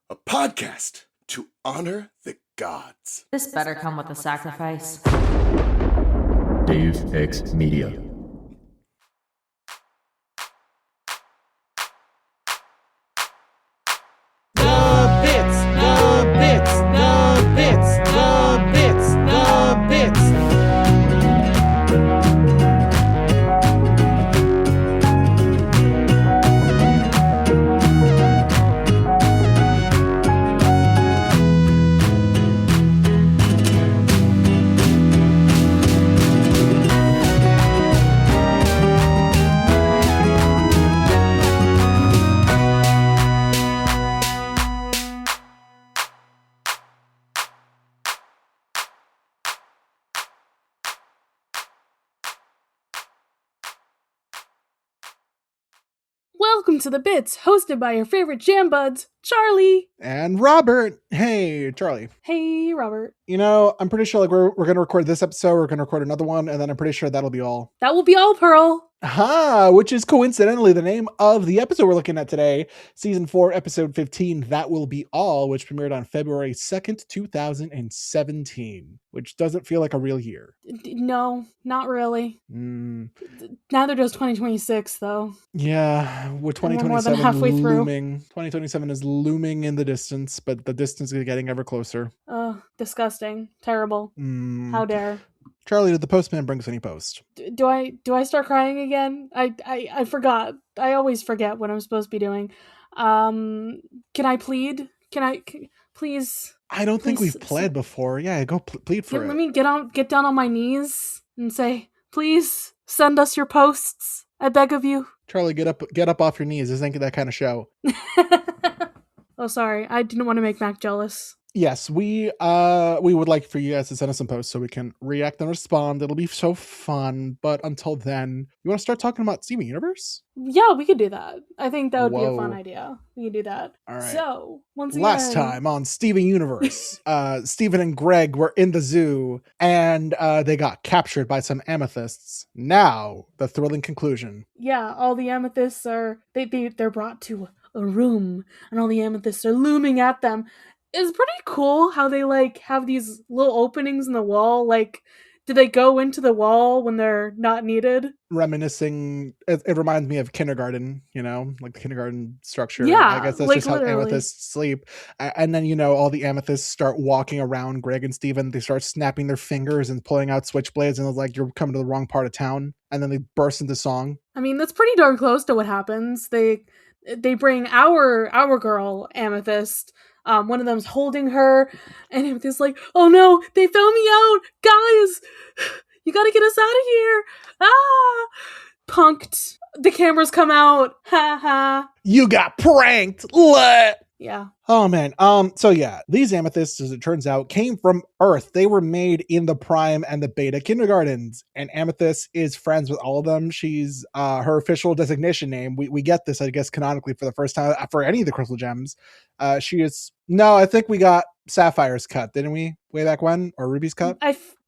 a podcast to honor the gods. This better come with a sacrifice. Dave X Media. Welcome to The Bits, hosted by your favorite jam buds, Charlie. And Robert. Hey, Charlie. Hey, Robert. You know, I'm pretty sure we're going to record this episode, we're going to record another one, and then I'm pretty sure that'll be all. That will be all, Pearl. Which is coincidentally the name of the episode we're looking at today, Season 4, Episode 15, That Will Be All, which premiered on February 2nd, 2017, which doesn't feel like a real year. No, not really. Neither does 2026, though. Yeah, with 2027 more than halfway looming. 2027 is looming in the distance, but the distance is getting ever closer. Disgusting. Terrible. How dare. Charlie, did the postman bring us any post? Do I start crying again? I forgot. I always forget what I'm supposed to be doing. Can I plead? Please? I don't think we've pled before. Yeah, go plead for it. Let me get down on my knees and say, please send us your posts. I beg of you. Charlie, get up off your knees. This ain't that kind of show. Oh, sorry. I didn't want to make Mac jealous. Yes, we would like for you guys to send us some posts so we can react and respond. It'll be so fun. But until then, you want to start talking about Steven Universe? Yeah, we could do that. I think that would be a fun idea. We could do that. All right. So, once again... Last time on Steven Universe, Steven and Greg were in the zoo and they got captured by some amethysts. Now, the thrilling conclusion. Yeah, all the amethysts are... They're brought to a room and all the amethysts are looming at them. It's pretty cool how they have these little openings in the wall. Do they go into the wall when they're not needed? Reminiscing, it reminds me of kindergarten, like the kindergarten structure. Yeah, I guess that's just literally how amethysts sleep. And then, all the amethysts start walking around Greg and Steven. They start snapping their fingers and pulling out switchblades, and it's like, you're coming to the wrong part of town. And then they burst into song. I mean, that's pretty darn close to what happens. They bring our girl, Amethyst. One of them's holding her, and Amethyst's like, oh no, they found me out! Guys! You gotta get us out of here! Ah! Punked. The cameras come out. Ha ha. You got pranked! Let! Yeah. Oh man. So yeah, these amethysts, as it turns out, came from Earth. They were made in the Prime and the Beta kindergartens, and Amethyst is friends with all of them. She's her official designation name. We get this, I guess, canonically for the first time for any of the crystal gems. She is I think we got Sapphire's cut, didn't we? Way back when, or Ruby's cut?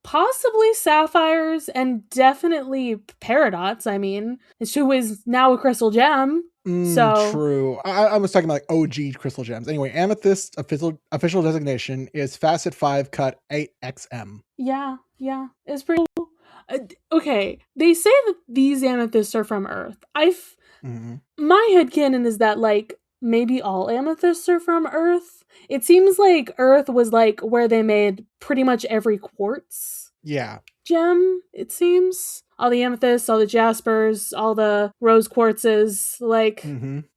Possibly Sapphires and definitely Paradox. I mean, who is now a crystal gem. So true. I was talking about OG crystal gems. Anyway, Amethyst official designation is Facet 5 cut 8XM. Yeah, it's pretty cool. Okay, they say that these amethysts are from Earth. My headcanon is that maybe all amethysts are from Earth. It seems like Earth was where they made pretty much every quartz. Yeah. Gem, it seems. All the amethysts, all the jaspers, all the rose quartzes,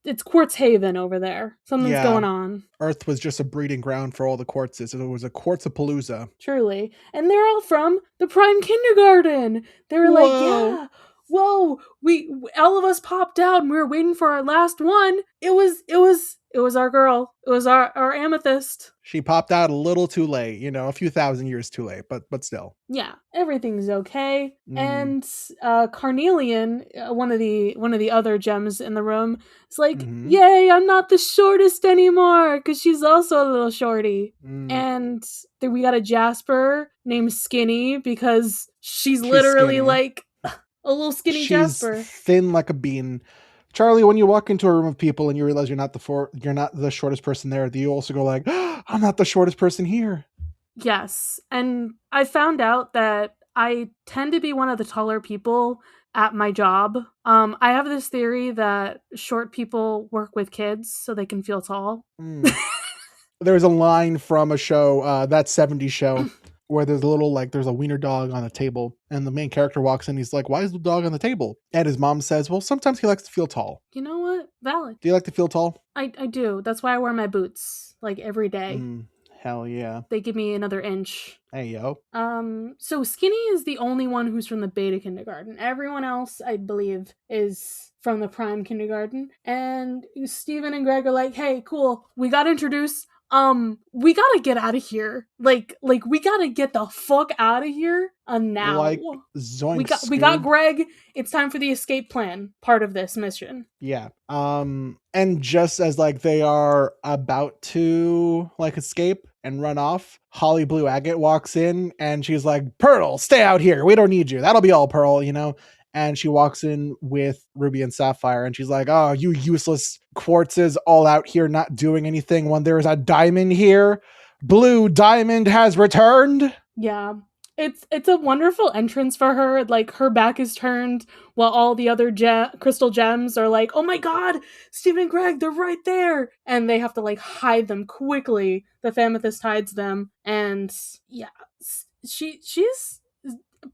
it's Quartz Haven over there. Something's going on. Earth was just a breeding ground for all the quartzes. It was a Quartzapalooza. Truly. And they're all from the Prime Kindergarten. They were yeah. Whoa, all of us popped out and we were waiting for our last one. It was our girl. It was our Amethyst. She popped out a little too late, a few thousand years too late, but still. Yeah, everything's okay. And Carnelian, one of the other gems in the room, is yay, I'm not the shortest anymore, because she's also a little shorty. And then we got a Jasper named Skinny, because she's literally skinny. A little skinny Jasper. She's thin like a bean. Charlie, when you walk into a room of people and you realize you're not the shortest person there, do you also go like, I'm not the shortest person here? Yes. And I found out that I tend to be one of the taller people at my job. I have this theory that short people work with kids so they can feel tall. There's a line from a show, that 70s show, where there's a wiener dog on a table, and the main character walks in, he's like, why is the dog on the table? And his mom says, well, sometimes he likes to feel tall. You know what? Valid. Do you like to feel tall? I do. That's why I wear my boots, like, every day. Hell yeah. They give me another inch. Hey, yo. So Skinny is the only one who's from the beta kindergarten. Everyone else, I believe, is from the prime kindergarten. And Steven and Greg are like, hey, cool, we gotta introduce... we gotta get out of here. Like we gotta get the fuck out of here now. Like, zoinks, we got Greg. It's time for the escape plan part of this mission. Yeah. And just as like they are about to like escape and run off, Holly Blue Agate walks in and she's like, Pearl, stay out here. We don't need you. That'll be all, Pearl, you know? And she walks in with Ruby and Sapphire and she's like, oh, you useless quartzes all out here not doing anything when there's a diamond here. Blue Diamond has returned. Yeah. It's a wonderful entrance for her. Like, her back is turned while all the other crystal gems are like, oh my god, Steve and Greg, they're right there. And they have to like hide them quickly. The Amethyst hides them. And yeah, she's...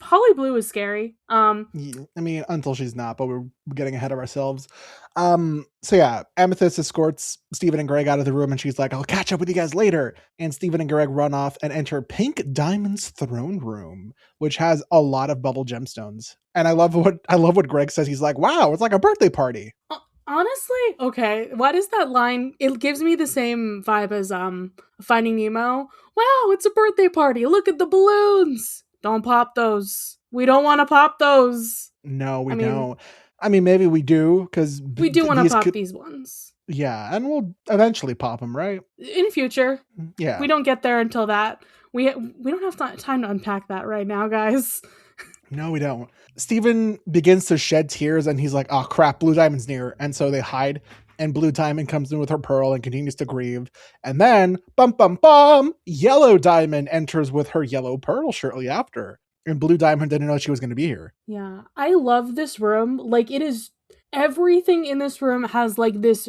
Holly Blue is scary. I mean, until she's not, but we're getting ahead of ourselves. So yeah, Amethyst escorts Steven and Greg out of the room and she's like, I'll catch up with you guys later. And Steven and Greg run off and enter Pink Diamond's throne room, which has a lot of bubble gemstones. And I love what Greg says. He's like, wow, it's like a birthday party. Honestly, okay. What is that line? It gives me the same vibe as Finding Nemo. Wow, it's a birthday party. Look at the balloons. Don't pop those. We don't want to pop those. No, we don't. I mean, maybe we do, because... We do want to pop these ones. Yeah, and we'll eventually pop them, right? In future. Yeah. We don't get there until that. We don't have time to unpack that right now, guys. No, we don't. Steven begins to shed tears, and he's like, oh, crap, Blue Diamond's near. And so they hide, and Blue Diamond comes in with her pearl and continues to grieve. And then, bum, bum, bum, Yellow Diamond enters with her yellow pearl shortly after. And Blue Diamond didn't know she was going to be here. Yeah, I love this room. Like, it is... Everything in this room has, like, this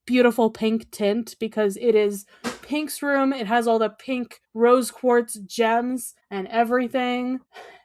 beautiful pink tint because it is Pink's room. It has all the pink rose quartz gems and everything.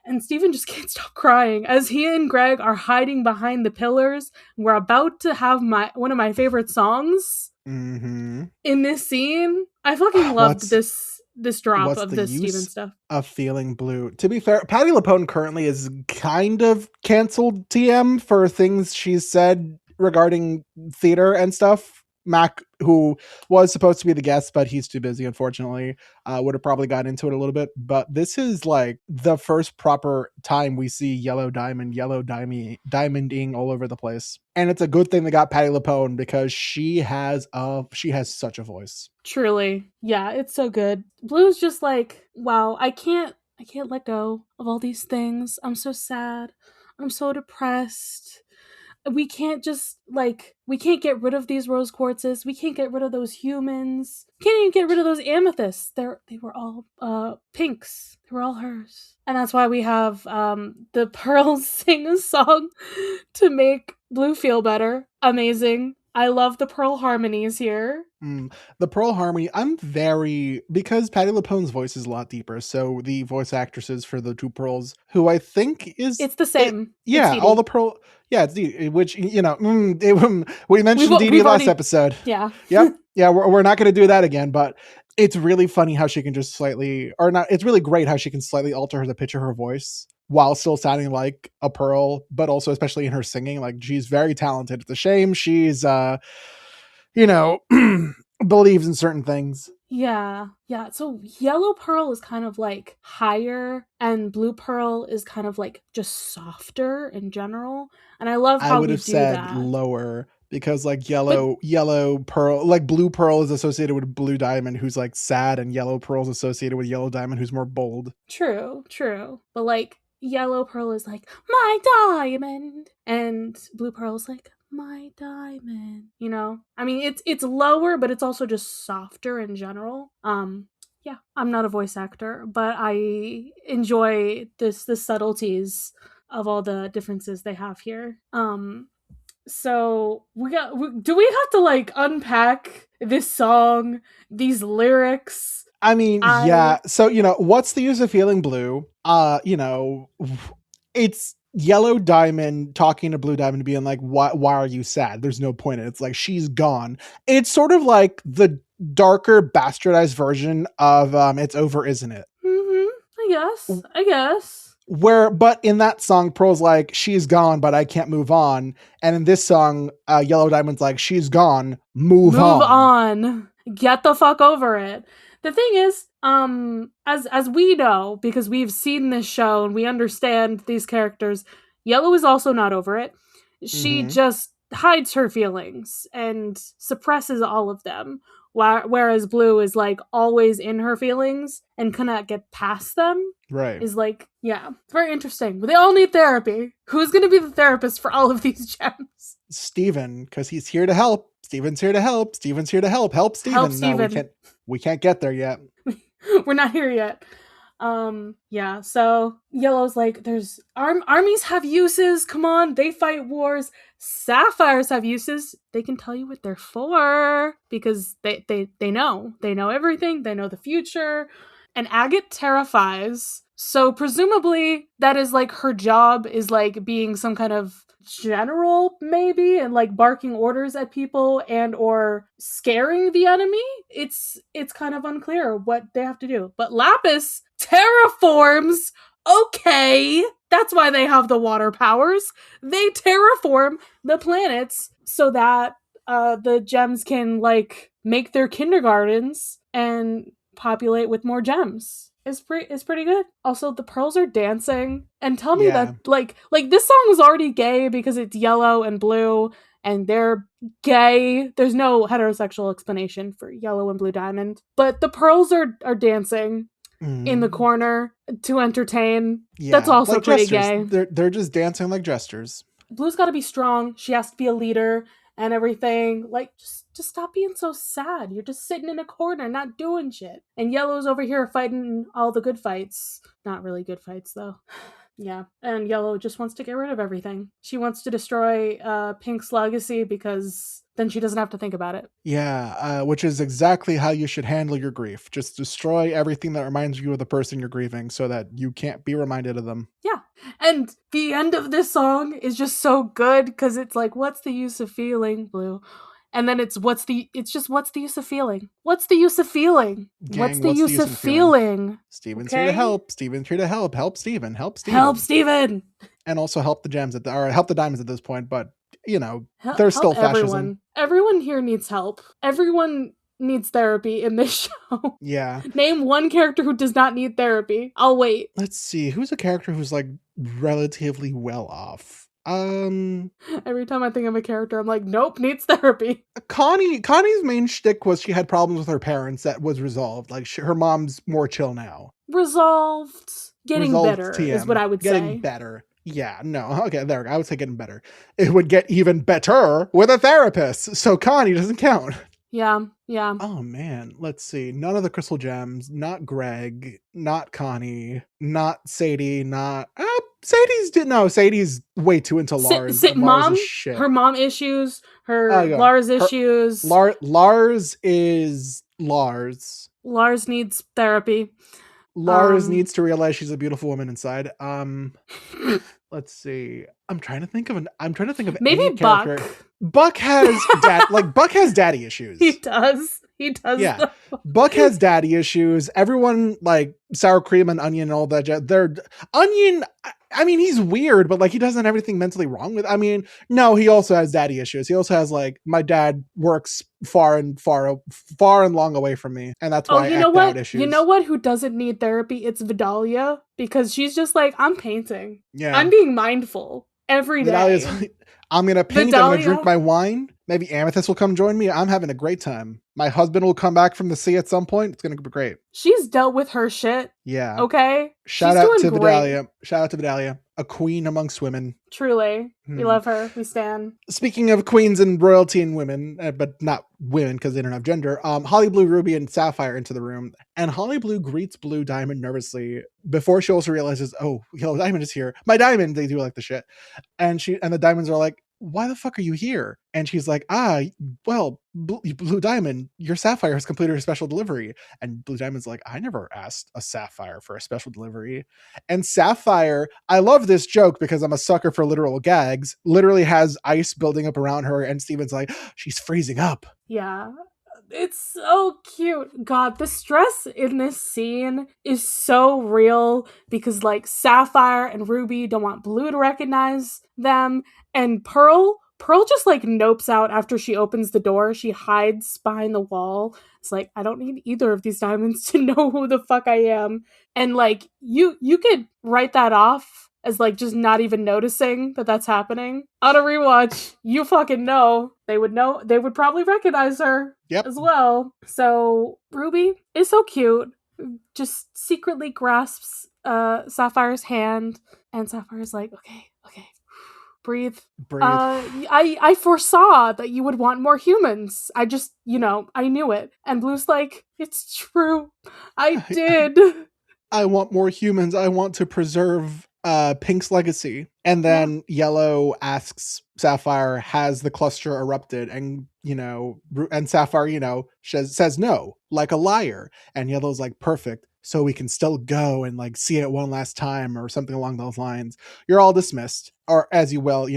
And Steven just can't stop crying as he and Greg are hiding behind the pillars. We're about to have one of my favorite songs in this scene. I fucking loved this drop of this Steven stuff. Of feeling blue. To be fair, Patti LuPone currently is kind of canceled TM for things she's said regarding theater and stuff. Mac, who was supposed to be the guest, but he's too busy, unfortunately, would have probably gotten into it a little bit. But this is like the first proper time we see yellow diamonding all over the place. And it's a good thing they got Patti LuPone because she has such a voice. Truly. Yeah, it's so good. Blue's just like, wow, I can't let go of all these things. I'm so sad. I'm so depressed. We can't get rid of these rose quartzes. We can't get rid of those humans. We can't even get rid of those amethysts. They were all pinks. They were all hers. And that's why we have the Pearls sing a song to make Blue feel better. Amazing. I love the Pearl harmonies here. The Pearl harmony, because Patti LuPone's voice is a lot deeper, so the voice actresses for the two Pearls, who I think it's the same. All the Pearl, it's Dee, which, you know, we mentioned Dee Dee last episode. Yeah. Yep. Yeah, we're not going to do that again, but it's really funny how she can just it's really great how she can slightly alter the pitch of her voice while still sounding like a Pearl, but also especially in her singing. Like, she's very talented. It's a shame she's, believes in certain things. Yeah. So Yellow Pearl is kind of like higher and Blue Pearl is kind of like just softer in general. And I love how I would have said that. Lower because like yellow Pearl, like Blue Pearl is associated with Blue Diamond, who's like sad, and Yellow Pearl is associated with Yellow Diamond, who's more bold. True. But like Yellow Pearl is like, my diamond. And Blue Pearl is like, my diamond. You know, I mean, it's lower, but it's also just softer in general. Yeah, I'm not a voice actor, but I enjoy the subtleties of all the differences they have here. So do we have to like unpack this song, these lyrics? I mean, yeah. So, what's the use of feeling blue? It's Yellow Diamond talking to Blue Diamond being like, why are you sad? There's no point in it. It's like, she's gone. It's sort of like the darker bastardized version of It's Over, Isn't It? I guess. But in that song, Pearl's like, she's gone, but I can't move on. And in this song, Yellow Diamond's like, she's gone, move on. Get the fuck over it. The thing is, as we know, because we've seen this show and we understand these characters, Yellow is also not over it. She just hides her feelings and suppresses all of them. Whereas Blue is like always in her feelings and cannot get past them. Right. Is like, yeah, it's very interesting. But they all need therapy. Who's going to be the therapist for all of these gems? Steven, because he's here to help. Steven's here to help. Steven's here to help. Help Steven. Help Steven. No, we can't get there yet. We're not here yet. Yeah, so Yellow's like, there's armies have uses, come on, they fight wars. Sapphires have uses, they can tell you what they're for, because they know everything, they know the future. And Agate terrifies, so presumably that is like her job, is like being some kind of general maybe, and like barking orders at people and or scaring the enemy. It's kind of unclear what they have to do. But Lapis terraforms. Okay, that's why they have the water powers. They terraform the planets so that the gems can like make their kindergartens and populate with more gems. Is pretty good. Also, the pearls are dancing, and tell me that like this song was already gay because it's Yellow and Blue and they're gay. There's no heterosexual explanation for Yellow and Blue Diamond, but the pearls are dancing in the corner to entertain. Yeah, that's also like pretty gestures. Gay. They're just dancing like jesters. Blue's got to be strong. She has to be a leader and everything. Like, just stop being so sad. You're just sitting in a corner, not doing shit. And Yellow's over here fighting all the good fights. Not really good fights, though. Yeah, and Yellow just wants to get rid of everything. She wants to destroy Pink's legacy because then she doesn't have to think about it. Yeah, which is exactly how you should handle your grief. Just destroy everything that reminds you of the person you're grieving so that you can't be reminded of them. Yeah, and the end of this song is just so good because it's like, what's the use of feeling, Blue? And then it's what's the use of feeling? What's the use of feeling? Gang, what's the use of feeling? Steven's here to help. Steven's here to help. Help Steven. Help Steven. Help Steven. And also help the gems help the diamonds at this point, but there's still fascism. Everyone here needs help. Everyone needs therapy in this show. Yeah. Name one character who does not need therapy. I'll wait. Let's see. Who's a character who's like relatively well off? Every time I think of a character, I'm like, nope, needs therapy. Connie's main shtick was she had problems with her parents that was resolved. Like her mom's more chill now. Resolved. Getting better TM. Is what I would say. Getting better. Yeah, no. Okay, there. I would say getting better. It would get even better with a therapist. So Connie doesn't count. Yeah. Oh man, let's see. None of the crystal gems. Not Greg. Not Connie. Not Sadie. Not Sadie's way too into Lars. Mom, her mom issues. Her Lars issues. Lars is Lars. Lars needs therapy. Lars needs to realize she's a beautiful woman inside. Let's see. I'm trying to think of maybe any character. Buck has Buck has daddy issues. He does. Yeah. Buck has daddy issues. Everyone like sour cream and onion and all that. They're Onion. I mean, he's weird, but like he doesn't have anything mentally wrong with. I mean, no, he also has daddy issues. He also has like, my dad works far and long away from me, and that's why I act out issues. You know what? Who doesn't need therapy? It's Vidalia, because she's just like, I'm painting. Yeah, I'm being mindful every day. I'm gonna paint. I'm gonna drink my wine. Maybe Amethyst will come join me. I'm having a great time. My husband will come back from the sea at some point. It's going to be great. She's dealt with her shit. Yeah. Okay. Shout She's out to doing great. Vidalia. Shout out to Vidalia, a queen amongst women. Truly. We Hmm. love her. We stan. Speaking of queens and royalty and women, but not women because they don't have gender, Holly Blue, Ruby, and Sapphire into the room. And Holly Blue greets Blue Diamond nervously before she also realizes, oh, Yellow Diamond is here. My diamond. They do like the shit. And the diamonds are like, why the fuck are you here? And she's like, well, Blue Diamond, your Sapphire has completed her special delivery. And Blue Diamond's like, I never asked a Sapphire for a special delivery. And Sapphire, I love this joke because I'm a sucker for literal gags, literally has ice building up around her. And Steven's like, she's freezing up. Yeah. It's so cute. God, the stress in this scene is so real because like Sapphire and Ruby don't want Blue to recognize them. And Pearl just like nopes out after she opens the door. She hides behind the wall. It's like, I don't need either of these diamonds to know who the fuck I am. And like, you could write that off as like just not even noticing that that's happening. On a rewatch, you fucking know. They would probably recognize her as well. So Ruby is so cute. Just secretly grasps Sapphire's hand, and Sapphire's like, okay. Breathe. I foresaw that you would want more humans. I just, I knew it. And Blue's like, it's true. I did. I want more humans. I want to preserve Pink's legacy. And then Yellow asks Sapphire, has the cluster erupted? And, and Sapphire, says no, like a liar. And Yellow's like, perfect. So we can still go and like see it one last time or something along those lines. You're all dismissed. Or as you will,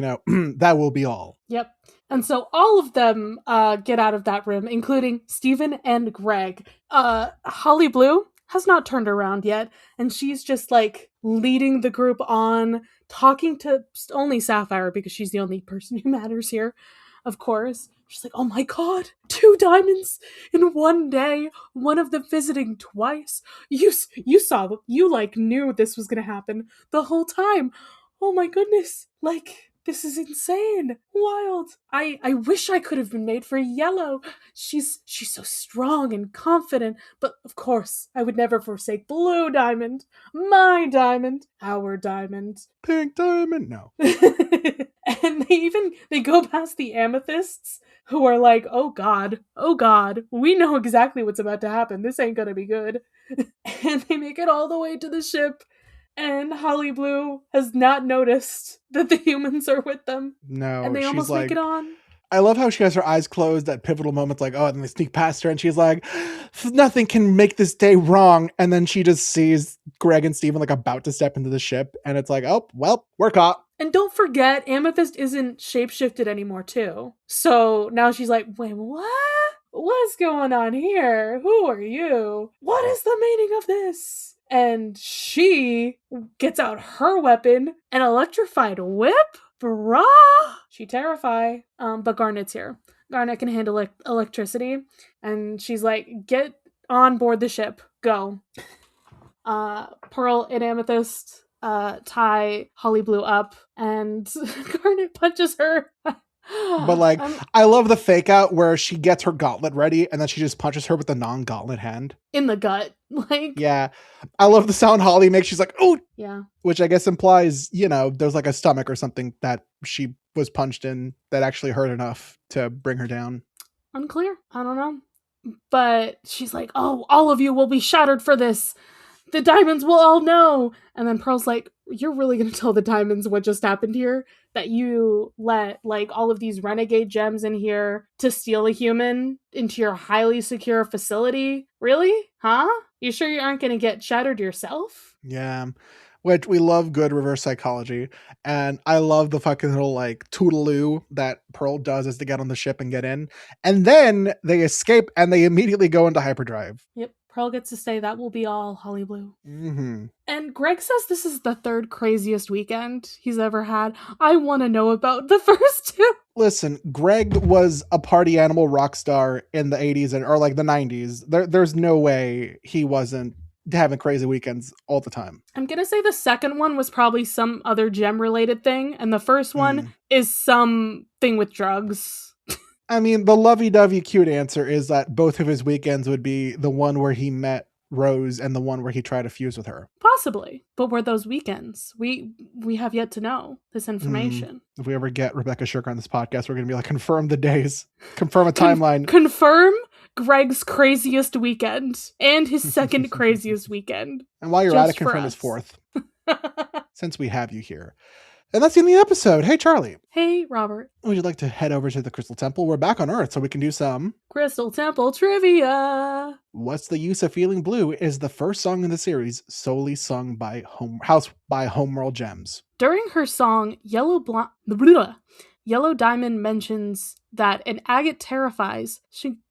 that will be all. Yep. And so all of them get out of that room, including Steven and Greg. Holly Blue has not turned around yet. And she's just like leading the group on, talking to only Sapphire because she's the only person who matters here, of course. She's like, oh my god, 2 diamonds in one day, one of them visiting twice. You knew this was gonna happen the whole time. Oh my goodness, like, this is insane, wild. I wish I could have been made for Yellow. She's so strong and confident, but of course, I would never forsake Blue Diamond, my diamond, our diamond. Pink Diamond, no. And they go past the amethysts who are like, oh god, we know exactly what's about to happen. This ain't gonna be good. And they make it all the way to the ship, and Holly Blue has not noticed that the humans are with them. No, and they almost make it on. I love how she has her eyes closed at pivotal moments, like, and they sneak past her, and she's like, nothing can make this day wrong. And then she just sees Greg and Steven like about to step into the ship, and it's like, oh, well, we're caught. And don't forget, Amethyst isn't shapeshifted anymore, too. So now she's like, wait, what? What's going on here? Who are you? What is the meaning of this? And she gets out her weapon, an electrified whip? Bruh! She terrify. But Garnet's here. Garnet can handle electricity. And she's like, get on board the ship. Go. Pearl and Amethyst tie Holly Blue up, and Garnet punches her. But like, I love the fake out where she gets her gauntlet ready and then she just punches her with the non-gauntlet hand in the gut. Like, yeah, I love the sound Holly makes. She's like, oh, yeah, which I guess implies, there's like a stomach or something that she was punched in that actually hurt enough to bring her down. Unclear. I don't know. But she's like, oh, all of you will be shattered for this. The diamonds will all know. And then Pearl's like, you're really going to tell the diamonds what just happened here? That you let like all of these renegade gems in here to steal a human into your highly secure facility? Really? Huh? You sure you aren't going to get shattered yourself? Yeah. Which we love good reverse psychology. And I love the fucking little like toodaloo that Pearl does as to get on the ship and get in. And then they escape and they immediately go into hyperdrive. Yep. Pearl gets to say that will be all, Holly Blue. Mm-hmm. And Greg says this is the 3rd craziest weekend he's ever had. I want to know about the first 2. Listen, Greg was a party animal rock star in the 80s or like the 90s. There's no way he wasn't having crazy weekends all the time. I'm going to say the second one was probably some other gem related thing. And the first one is something with drugs. I mean, the lovey-dovey cute answer is that both of his weekends would be the one where he met Rose and the one where he tried to fuse with her. Possibly. But were those weekends? We have yet to know this information. If we ever get Rebecca Shirker on this podcast, we're going to be like, confirm the days, confirm a timeline. Confirm Greg's craziest weekend and his second craziest weekend. And while you're at it, Just for confirm his us. fourth, since we have you here. And that's the end of the episode. Hey, Charlie, Hey, Robert. would you like to head over to the Crystal Temple? We're back on Earth, so we can do some. Crystal Temple trivia. What's the Use of Feeling Blue is the first song in the series solely sung by Homeworld Gems. During her song, Yellow Diamond mentions that an agate terrifies,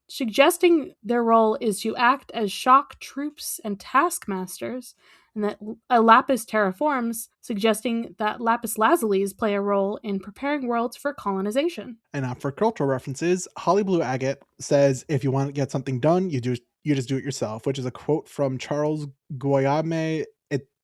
suggesting their role is to act as shock troops and taskmasters, and that a lapis terraforms, suggesting that lapis lazulis play a role in preparing worlds for colonization. And for cultural references, Holly Blue Agate says, if you want to get something done, you just do it yourself, which is a quote from Charles Guillaume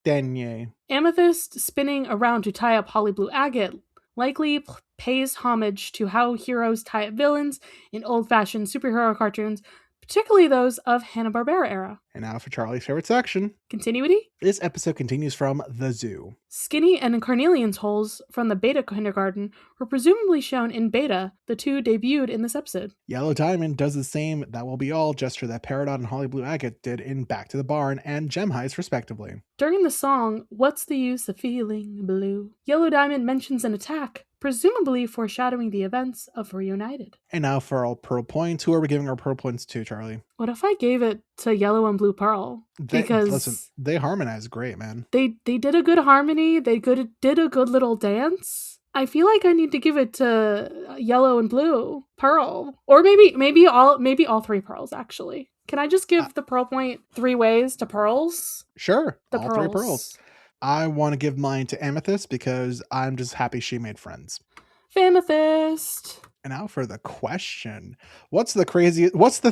Etienne. Amethyst spinning around to tie up Holly Blue Agate likely pays homage to how heroes tie up villains in old-fashioned superhero cartoons, particularly those of Hanna-Barbera era. And now for Charlie's favorite section. Continuity? This episode continues from the zoo. Skinny and Carnelian's holes from the Beta kindergarten were presumably shown in Beta, the two debuted in this episode. Yellow Diamond does the same That Will Be All gesture that Peridot and Holly Blue Agate did in Back to the Barn and Gem Heist, respectively. During the song, What's the Use of Feeling Blue? Yellow Diamond mentions an attack, presumably foreshadowing the events of Reunited. And now for our Pearl Points. Who are we giving our Pearl Points to, Charlie? What if I gave it to Yellow and Blue Pearl? Because they harmonize great, man. They did a good harmony. They did a good little dance. I feel like I need to give it to Yellow and Blue Pearl, or maybe all three pearls. Actually, can I just give the Pearl Point 3 ways to pearls? Sure, The all pearls. 3 pearls. I want to give mine to Amethyst because I'm just happy she made friends. Amethyst. And now for the question. What's the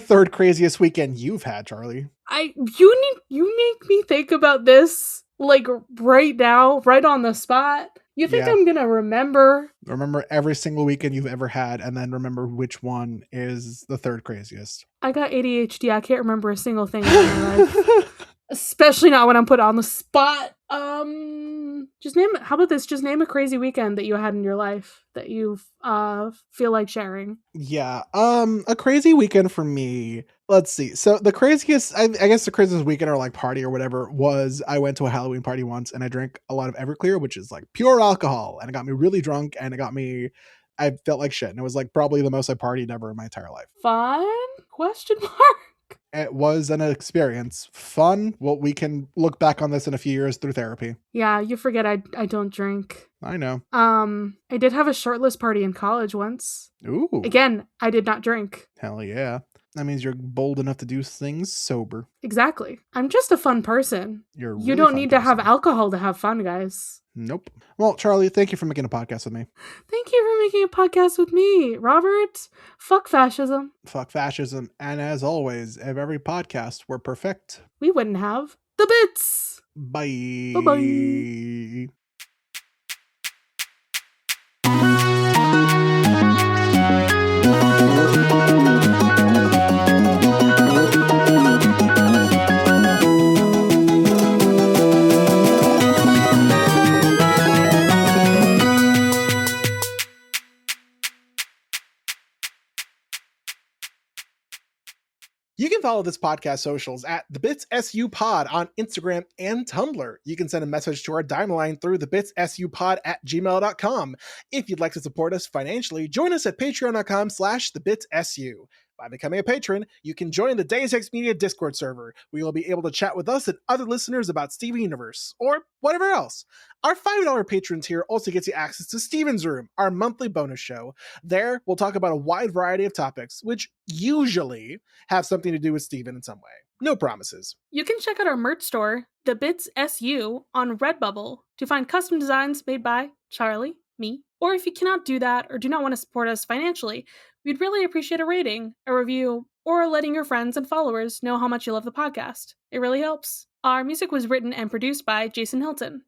third craziest weekend you've had, Charlie? You make me think about this like right now, right on the spot. You think Yeah. I'm gonna remember? Remember every single weekend you've ever had, and then remember which one is the third craziest. I got ADHD. I can't remember a single thing in my life. Especially not when I'm put on the spot. How about this? Just name a crazy weekend that you had in your life that you feel like sharing. Yeah. A crazy weekend for me. Let's see. So the craziest, I guess the craziest weekend or like party or whatever was I went to a Halloween party once and I drank a lot of Everclear, which is like pure alcohol. And it got me really drunk and I felt like shit. And it was like probably the most I partied ever in my entire life. Fun? Question mark? It was an experience. Fun. Well, we can look back on this in a few years through therapy. Yeah, you forget I don't drink. I know. I did have a shirtless party in college once. Ooh. Again, I did not drink. Hell yeah. That means you're bold enough to do things sober. Exactly. I'm just a fun person. You're a You really don't fun need to have person. alcohol to have fun, guys. Nope. Well, Charlie, thank you for making a podcast with me. Thank you for making a podcast with me, Robert. Fuck fascism. Fuck fascism. And as always, if every podcast were perfect, We wouldn't have the bits. bye. Bye-bye. You can follow this podcast socials at the Bits SU Pod on Instagram and Tumblr. You can send a message to our dime line through the Bits SU Pod at gmail.com. If you'd like to support us financially, join us at patreon.com/the Bits SU. By becoming a patron, you can join the Deus Ex Media Discord server, where you'll be able to chat with us and other listeners about Steven Universe, or whatever else. Our $5 patrons here also gets you access to Steven's Room, our monthly bonus show. There, we'll talk about a wide variety of topics, which usually have something to do with Steven in some way. No promises. You can check out our merch store, The Bits SU, on Redbubble to find custom designs made by Charlie, me. Or if you cannot do that or do not want to support us financially, we'd really appreciate a rating, a review, or letting your friends and followers know how much you love the podcast. It really helps. Our music was written and produced by Jason Hilton.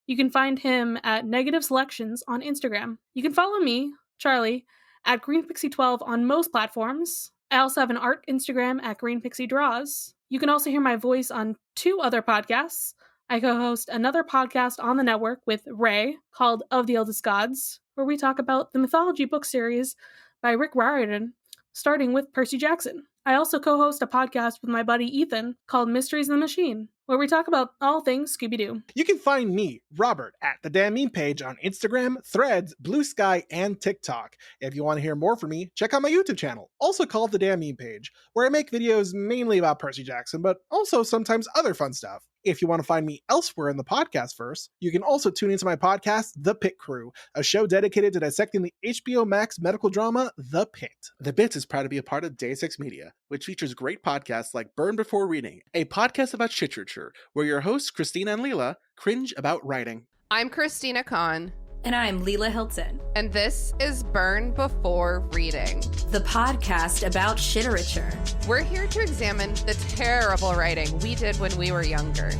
You can find him at Negative Selections on Instagram. You can follow me, Charlie, at GreenPixie12 on most platforms. I also have an art Instagram at GreenPixieDraws. You can also hear my voice on 2 other podcasts. I co-host another podcast on the network with Ray called Of the Eldest Gods, where we talk about the mythology book series by Rick Riordan, starting with Percy Jackson. I also co-host a podcast with my buddy Ethan called Mysteries in the Machine, where we talk about all things Scooby-Doo. You can find me, Robert, at the Damn Meme page on Instagram, Threads, Blue Sky, and TikTok. If you want to hear more from me, check out my YouTube channel, also called the Damn Meme page, where I make videos mainly about Percy Jackson, but also sometimes other fun stuff. If you want to find me elsewhere in the podcast verse, you can also tune into my podcast, The Pit Crew, a show dedicated to dissecting the HBO Max medical drama, The Pit. The Bit is proud to be a part of Deus Ex Media, which features great podcasts like Burn Before Reading, a podcast about shiterature, where your hosts, Christina and Leela, cringe about writing. I'm Christina Kahn. And I'm Leela Hilton. And this is Burn Before Reading, the podcast about shiterature. We're here to examine the terrible writing we did when we were younger.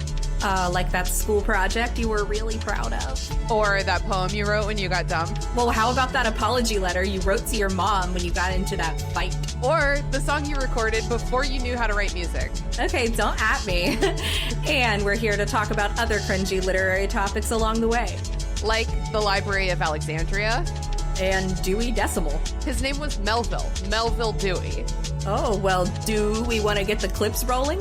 Like that school project you were really proud of. Or that poem you wrote when you got dumped. Well, how about that apology letter you wrote to your mom when you got into that fight? Or the song you recorded before you knew how to write music. Okay, don't at me. And we're here to talk about other cringy literary topics along the way. Like the Library of Alexandria. And Dewey Decimal. His name was Melville Dewey. Oh, well, do we want to get the clips rolling?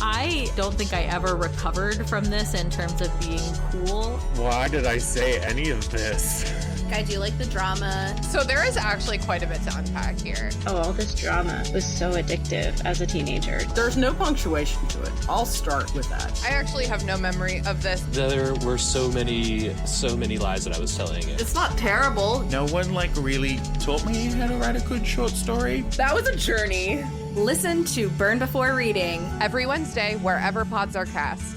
I don't think I ever recovered from this in terms of being cool. Why did I say any of this? I do like the drama. So there is actually quite a bit to unpack here. Oh, all this drama was so addictive as a teenager. There's no punctuation to it. I'll start with that. I actually have no memory of this. There were so many lies that I was telling. It's not terrible. No one really taught me how to write a good short story. That was a journey. Listen to Burn Before Reading every Wednesday, wherever pods are cast.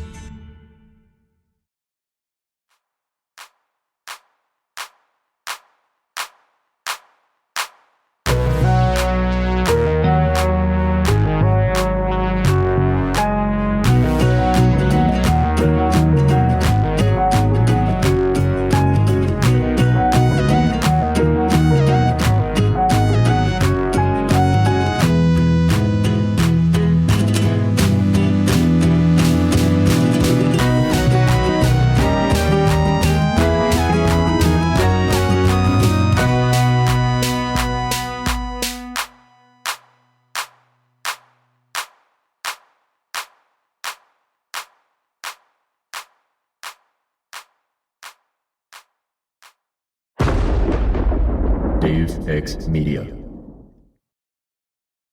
Deus Ex Media.